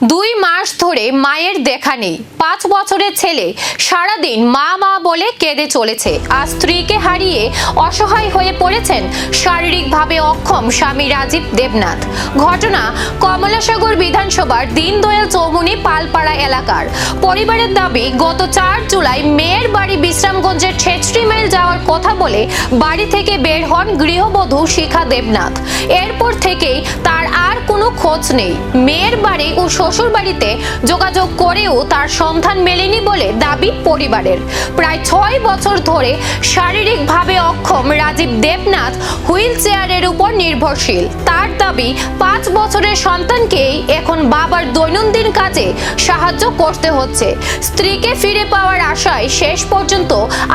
2 মাস ধরে মায়ের দেখা নেই। 5 বছরের ছেলে সারাদিন মা মা বলে কেঁদে চলেছে। আর স্ত্রীকে হারিয়ে অসহায় হয়ে পড়েছেন শারীরিকভাবে অক্ষম স্বামী রাজীব দেবনাথ। ঘটনা কমলাসাগর বিধানসভার দীনদয়াল চৌমুহনী পালপাড়া এলাকার। পরিবারের দাবি, গত 4 জুলাই মেয়ের বাড়ি বিশ্রামগঞ্জের ছেচড়ি মেল যাওয়ার কথা বলে বাড়ি থেকে বের হন গৃহবধূ শিখা দেবনাথ। এরপর থেকেই তার আর কোনো খোঁজ নেই। মেয়ের বাড়ি ও শ্বশুর বাড়িতে যোগাযোগ করেও তার সন্ধান মেলেনি বলে দাবি পরিবারের। প্রায় 6 বছর ধরে শারীরিকভাবে অক্ষম রাজীব দেবনাথ হুইল চেয়ারের উপর নির্ভরশীল। তার দাবি, 5 বছরের সন্তানকেই এখন বাবার দৈনন্দিন কাজে সাহায্য করতে হচ্ছে। স্ত্রীকে ফিরে পাওয়ার আশায় শেষ পর্যন্ত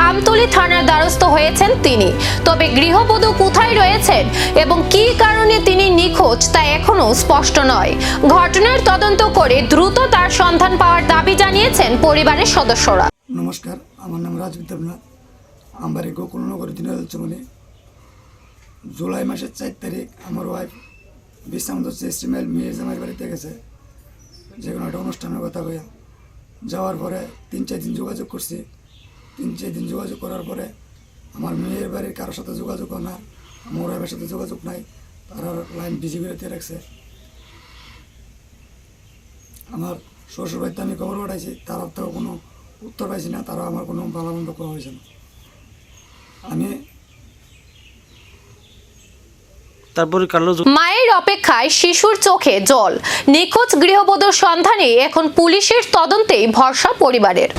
আমতলী থানার দ্বারস্থ হয়েছেন তিনি। তবে গৃহবধূ কোথায় রয়েছেন এবং কী কারণে তিনি নিখোঁজ তা এখনো স্পষ্ট নয়। ঘটনার তদন্ত করে দ্রুত তার সন্ধান পাওয়ার দাবি জানিয়েছেন পরিবারের সদস্যরা। নমস্কার, আমার নাম রাজীব দেবনাথ। আমার বাড়ি গোকুলনগর দীনদয়াল চৌমুহনী। জুলাই মাসের 4 তারিখ আমার ওয়াইফ বিশ্রামগঞ্জ ছেচড়ি মেল মেয়ের জামাইয়ের বাড়িতে গেছে, যে কোনো একটা অনুষ্ঠানের কথা হয়ে যাওয়ার পরে 3-4 দিন যোগাযোগ করছি। 3-4 দিন যোগাযোগ করার পরে আমার মেয়ের বাড়ির কারোর সাথে যোগাযোগ না, আমার ওয়াইফের সাথে যোগাযোগ নাই, তারা লাইন বিজি করে দিয়ে রাখছে। আমার শ্বশুর বাড়িতে আমি খবর পাঠাইছি, তারা তো কোনো উত্তর পাইছি না, তারা আমার কোনো ভালো মন্দ করা হয়েছে না। আমি মায়ের অপেক্ষায় শিশুর চোখে জল। নিখোঁজ গৃহবধূর সন্ধানে এখন পুলিশের তদন্তেই ভরসা পরিবারের।